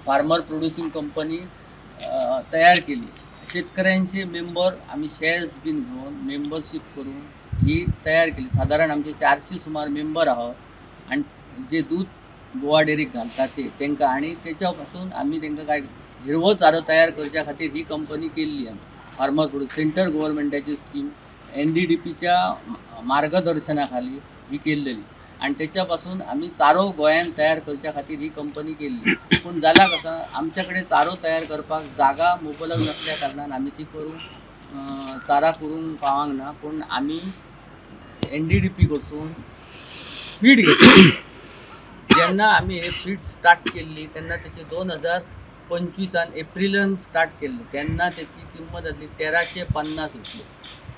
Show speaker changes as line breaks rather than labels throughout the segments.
Farmer producing company तयार केली. शेतकऱ्यांचे मेंबर आम्ही शेअर्स बीन घेऊन मेंबरशिप करून ही तयार केली. साधारण आमचे 400 सुमार मेंबर आहोत. आणि जे दूध गोवा डेअरीक घालतात ते त्यांना, आणि त्याच्यापासून आम्ही त्यांना काय हिरवो चारो तयार करच्या खातीर ही कंपनी केल्ली आहे. फार्मर प्रोड्यूस सेंट्रल गव्हर्नमेंटाची स्कीम NDDPच्या मार्गदर्शनाखाली ही केल्लेली. आणि त्याच्यापासून आम्ही चारो गोंयान तयार करच्या खातीर ही कंपनी केल्ली. पूण जाला कसं, आमच्याकडे चारो तयार करपाक जागा मुबलक नसल्या कारणान आम्ही ती करूंक चारा करूंक पावंक ना. पूण आम्ही NDDP कडसून फीड घेतली. जेन्ना आम्ही हे फीड स्टार्ट केल्ली तेन्ना त्याची 2025 एप्रिलान स्टार्ट केल्ली. तेन्ना त्याची किंमत आसली 1350 रुपये.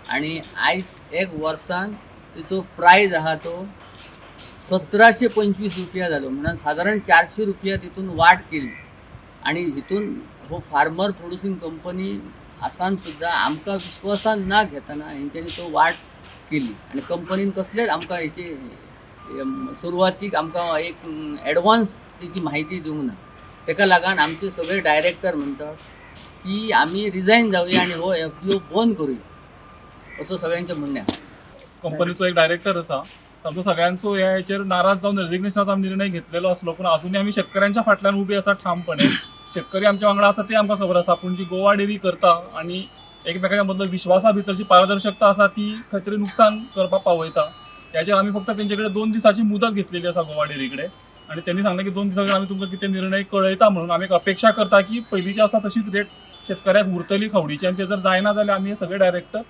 आणि आयज एक वर्सान तिचो प्रायस आहा तो 1725 रुपया जालो. म्हणून साधारण 400 रुपया तितून वाड केली. आणि हितून हो फार्मर प्रोड्युसिंग कंपनी आसान सुद्धा आमकां विश्वासान ना घेतना हेंच्यांनी तो वाड केली. आणि कंपनीन कसलेच आमकां हेची सुरवातीक आमकां एक एडवान्स तेची म्हायती दिवंक ना. तेका लागून आमचे सगळे डायरेक्टर म्हणतात की आम्ही रिजायन जावया आणि हो FPO बंद करूया, असं सगळ्यांचें म्हणणें आसा.
कंपनीचो एक डायरेक्टर आसा, तांचो सगळ्यांचो ह्या हेचेर नाराज जावन रेजिग्नेशनाचो आमी निर्णय घेतलेलो असलो, पूण अजूनय आमी शेतकऱ्यांच्या फाटल्यान उबे आसा ठामपणे. शेतकरी आमच्या वांगडा आसा ते आमकां खबर आसा, पूण जी गोवा डेअरी करता आणि एकमेकांच्या मदलो विश्वासा भितरची पारदर्शकता आसा ती खंय तरी नुकसान करपाक पावयता. ह्याचेर आमी फक्त तेंचे कडेन 2 दिसाची मुदत घेतलेली आसा गोवा डेअरी कडेन. आणि त्यांनी सांगलें की 2 दिसां भितर आमी तुमकां कितें निर्णय कळयता म्हणून. आमी एक अपेक्षा करता की पयलींची आसा तशीच रेट शेतकऱ्याक उरतली खवडीची. आणि ते जर जायना जाल्यार आमी हे सगळे डायरेक्टर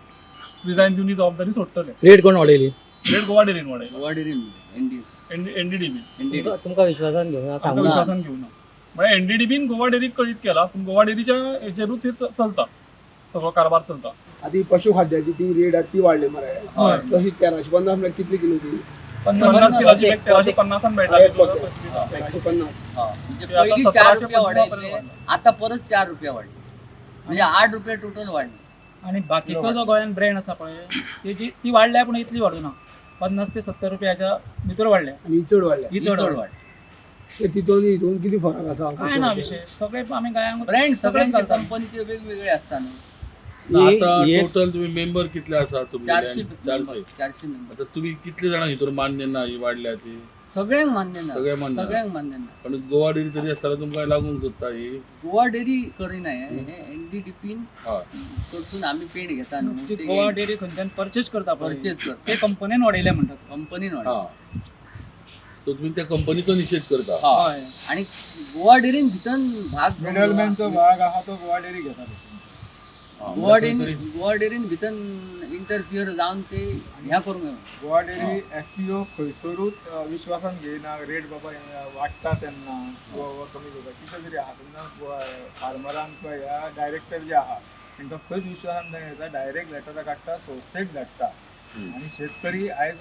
रिजायन दिवन ही जबाबदारी सोडटले.
रेट कोण वाडयली?
रेट गोवा डेअरीन वाडयला.
गोवा डेअरीन NDDP
तुमकां विश्वासान घेऊन
आमकां विश्वासान घेवना. म्हणजे NDDPन गोवा डेअरीक कळीत केला, पूण गोवा डेअरीच्या हेचेरूच हे चलता, सगळो कारभार चलता.
आधी पशुखाद्याची ती रेट आहा ती वाडली मरे.
हय.
तशी 1350 म्हळ्यार कितली किलो ती?
50 किलोची बॅग 1350 मेळटा.
1350.
म्हणजे
ते आता
पहिली 4 रुपया
1750
वाडयले,
पर्यंत
आता परत 4 रुपया वाढली. म्हणजे 8 रुपया टोटल वाढली.
आणि बाकीचो जो गोंयान ब्रँड आसा पळय तेजी ती वाडल्या, पूण इतली वाडूना. 50 ते 70 रुपयाच्या भितर वाडल्या.
आणि ही चड वाडल्या.
ही चड वाडल्या.
ते तितून किती फरक आसा?
काय ना विशेष, सगळे आमी गोंयांक
ब्रँड सगळ्यांचे
घालता.
कंपनीचे वेगवेगळे असतात ना.
आता टोटल तुम्ही मेंबर कितले आसा?
400
400
मेंबर.
आता तुम्ही कितले जाणां भितर मान्य ना ही वाढल्या ती?
सगळ्यांक मान्य ना.
सगळ्यांक मान्य ना.
सगळ्यांक मान्य ना.
पण गोवा डेअरी तरी आसतना तुमकां लागूंक सोदता ही?
गोवा डेअरी करिना. हे NDDP
हय.
कडसून आम्ही पेंट घेता न्हू.
ती गोवा डेअरी खंयच्यान परचेज करता पळय,
परचेज करता.
ते कंपनीन वाडयले म्हणटात.
कंपनीन
हा.
वाडयला.
सो तुम्ही त्या कंपनीचो निषेध करता?
हय.
आणि गोवा डेअरीन भितर भाग घेवन
मिडलमॅनचो भाग आहा तो गोवा डेअरी घेता.
गोवा डेअरीन भितर इंटरफियर जावन ते ह्या करूंक जाय.
गोवा डेअरी FPO खंयसरूच विश्वासान घेयना. रेट बाबा वाडटा तेन्ना वा कमी करता कितें तरी आहा तेन्ना फार्मरांक ह्या डायरेक्टर जे आहा तांकां खंयच विश्वासान घेता. डायरेक्ट लेटरां काडटा, संस्थेक धाडटा. आणि शेतकरी आयज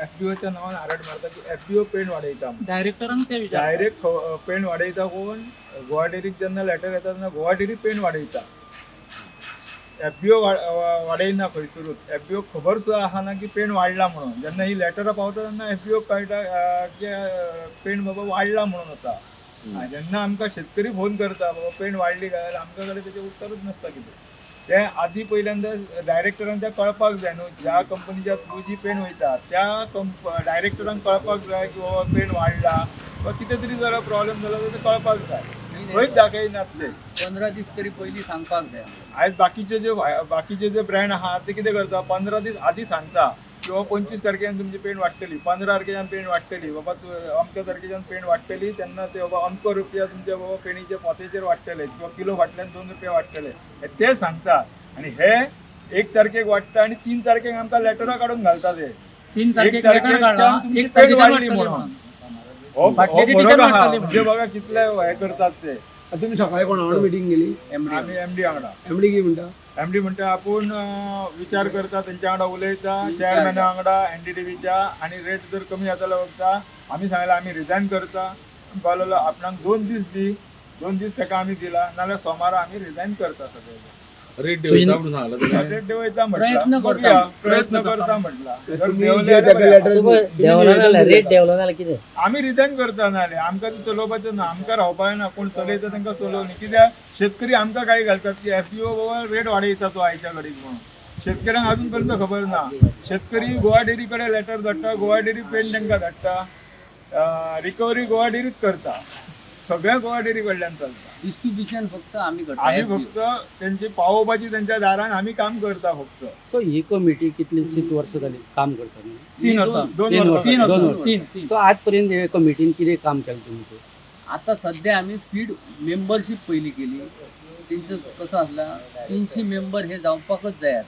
FPOच्या नांवान आरड मारता की FPO पेंड वाडयता.
डायरेक्टरांक ते विचार
डायरेक्ट पेंड वाडयता कोण? गोवा डेअरीक जेन्ना लेटर येता तेन्ना गोवा डेअरी पेंड वाडयता. FPO वाडयना खंयसरूच. FPO खबर सुद्दां आहा की पेंड वाडला म्हणून. जेन्ना ही लेटरां पावता तेन्ना FPO कळटा की पेंड बाबा वाडला म्हणून आसा. जेन्ना आमकां शेतकरी फोन करता बाबा पेंड वाडली काय, जाल्यार आमच्या कडेन तेचें उत्तरूच नासता कितें. ते आदी पयल्यांदा डायरेक्टरांक त्या कळपाक जाय न्हू. ज्या कंपनीच्या थ्रू जी पेंड वयता त्या डायरेक्टरांक कळपाक जाय की बाबा पेंड वाडला वा कितें तरी जर प्रॉब्लेम जालो जाल्यार ते कळपाक जाय. खंयच दाखयनात ते.
15 दीस तरी पयलीं सांगपाक जाय.
आयज बाकीचे जे ब्रँड आहा ते कितें करता, 15 दीस आदी सांगता की बाबा 25 तारखेच्यान तुमची पेंड वाडटली, 15 तारखेच्यान पेंड वाडटली, बाबा अमक्या तारखेच्यान पेंड वाडटली, तेन्ना ते बाबा अमको रुपया तुमच्या बाबा पेंडीचे पोतेचेर वाडटले किंवा किलो फाटल्यान 2 रुपया वाडटले ते सांगतात. आणि हे 1 तारखेक वाडटा आणि 3 तारखेक आमकां लेटरां काडून घालता ते.
3 तारखेक
1
लेटर काढला,
तुमची
1
पेंड
तारखेच्यान
वाडली
वाडटली
म्हणून.
म्हणून.
हो
फाटल्याची
फरक
टिकेट
आहा.
वाडटली
म्हणजे बघा कितले हे करतात ते.
तुम्ही सकाळी कोणा वांगडा मिटींग केली?
आम्ही MD वांगडा.
MD की म्हणटा?
MD म्हणटा आपूण विचार करता, तेंच्या वांगडा उलयता, चेअरमॅना वांगडा NDDPच्या. आणि रेट जर कमी जाता जाल्यार वखदा आमी सांगला आमी रिजायन करता. पावलो आपणाक 2 दीस दी. 2 दीस ताका आमी दिला, नाल्यार सोमारा आमी रिजायन करता सगळे.
रेट देवता म्हणून सांगला तुला.
रेट देवायचा
प्रयत्न
म्हटला
करता.
बघूया, प्रयत्न करता म्हटला जर
तुम्ही
देवले
जे
जाल्यार
ताका
बरें.
letter
रेट देवलो नाल्यार कितें
आमी रिटर्न करता नाल्यार आमकां ती चलोवपाचें ना आमकां रावपाचें ना कोण चलयता तांकां चलोवनी कित्याक शेतकरी आमकां काय घालतात की FPO बाबा रेट वाडयता तो आयच्या घडीक म्हणून शेतकऱ्यांक अजून पर्यंत खबर ना शेतकरी गोवा डेरी कडेन लेटर धाडटा गोवा डेरी पेन तांकां धाडटा रिकवरी गोवा डेरीच करता सगळ्या गोवा डेरी कडल्यान चलता
डिस्ट्रीब्युशन फक्त आम्ही करतो
आमी
FPO.
फक्त तेंची पावोवपाची तेंच्या दारान आमी काम करता फक्त
सो ही कमिटी कितलीं वर्सां जालीं काम करता न्ही?
3 वर्सां
दोन
तीन
वर्सां
तीन
जाली.
दोन
वर्सां
वर्सां.
तीन
सो आज पर्यंत हे कमिटीन कितें काम केलें तुमचें?
आता सध्या आम्ही फीड मेंबरशिप पहिली केली त्यांचं कसं असलं 300 मेंबर हे जावपाकच जाय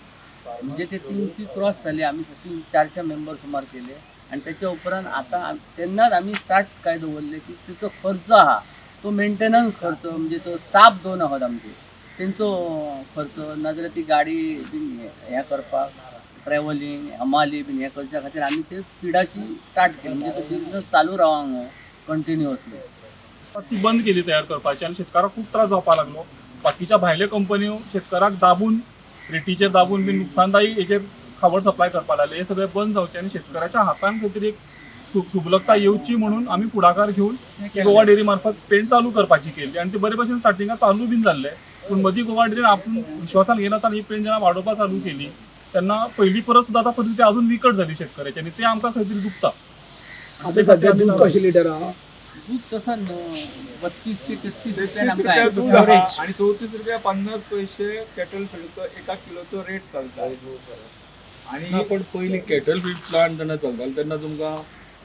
म्हणजे ते 300 क्रॉस झाले आम्ही 400 मेंबर सुमार केले आणि त्याच्या उपरांत आता तेन्नाच आम्ही स्टार्ट काय दवरले की त्याचा खर्च हा तो मेंटेनन्स खर्च म्हणजे तो स्टाफ दोन आहोत आमचे त्यांचो खर्च नाजाल्यार ती गाडी बीन हे करपाक ट्रॅव्हलिंग हमाली बीन हे करच्या खातीर आम्ही ते फीडाची स्टार्ट केली म्हणजे तो बिझनस चालू रावंक कंटिन्युअसली
ती बंद केली तयार करपाची आणि शेतकऱ्याक खूप त्रास जावपाक लागलो बाकीच्या भायले कंपन्यो शेतकऱ्याक दाबून रेटीचेर दाबून बी नुकसानदायी हेचेर खावड सप्लाय करपाक लागले हे सगळे बंद जावचे आणि शेतकऱ्याच्या हातान खंय तरी एक सुबलकता येवची म्हणून आम्ही पुढाकार घेऊन गोवा डेअरी मार्फत पेंट चालू करपाची केली आणि ते बरे भशेन स्टार्टिंगाक चालू बीन जाल्ले पूण मदीं गोवा डेअरीन आपण विश्वासान घेयना ही पेंट जेन्ना वाडोवपाक चालू केली तेन्ना पयलीं परस सुद्दां आतां परिस्थिती अजून विकट जाली शेतकऱ्याची आणि ते आमकां खंय तरी दुखता
आता सध्या दूध कशें लिटर आहा
दूध तसं 32 ते 33 रुपयान
33
आमकां
रुपया दूध
average.
आहा आणि 34 रुपया 50 पैसे कॅटल फीडचो 1 किलोचो रेट चलता आणि
ना पण पयलीं कॅटल फीड प्लांट जेन्ना चलतालो तेन्ना तुमकां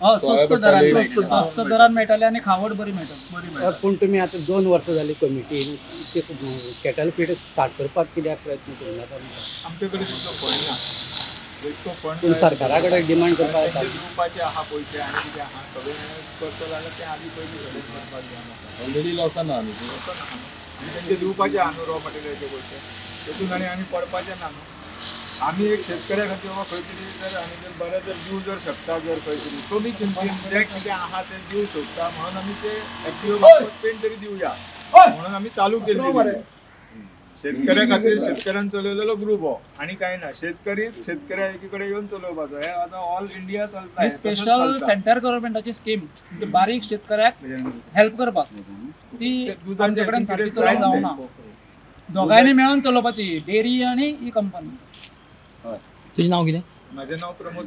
हो स्वस्त दरान
स्वस्त
मेळटलें.
स्वस्त दरान मेळटाले आनी खावड बरी मेळटाली
पूण तुमी आतां 2 वर्सां जालीं कमिटीन कॅटल फीड स्टार्ट करपाक कित्याक प्रयत्न करनात
आमचे कडेन तितलो फंड ना इतको फंड
पूण सरकारा कडेन डिमांड करपाक येता
दिवपाचे आहा पयशे आनी कितें आहा सगळें करता जाल्यार तें आमी पयलीं सगळें करपाक जाय
ऑलरेडी लॉसान आहा न्ही ते.
आनी तेंचे दिवपाचे आहा न्हू रॉ मटेरियलाचे पयशे तेतून आनी पडपाचें ना न्हू आमी एक शेतकऱ्या खातीर बाबा खंय तरी जर आमी जर बरें जर दिवं जर शकता जर खंय तरी कमी किंमतीन जे कितें आहा तें दिवं शकता म्हणून आमी ते FPO मार्फत पेंट तरी दिवया म्हणून आमी चालू केल्ली शेतकऱ्या खातीर शेतकऱ्यान चलयलेलो ग्रुप हो आनी कांय ना शेतकऱ्या एकी कडेन येवन चलोवपाचो हे आतां ऑल इंडिया चलता
ही स्पेशल सेंटर गव्हर्नमेंटाची स्कीम बारीक शेतकऱ्याक हेल्प करपाक ती आमचे कडेन सारकी चलोवंक जावना दोगांयनी मेळून चलोवपाची डेअरी आनी ही कंपनी
तुजें नांव कितें
म्हजें नांव प्रमोद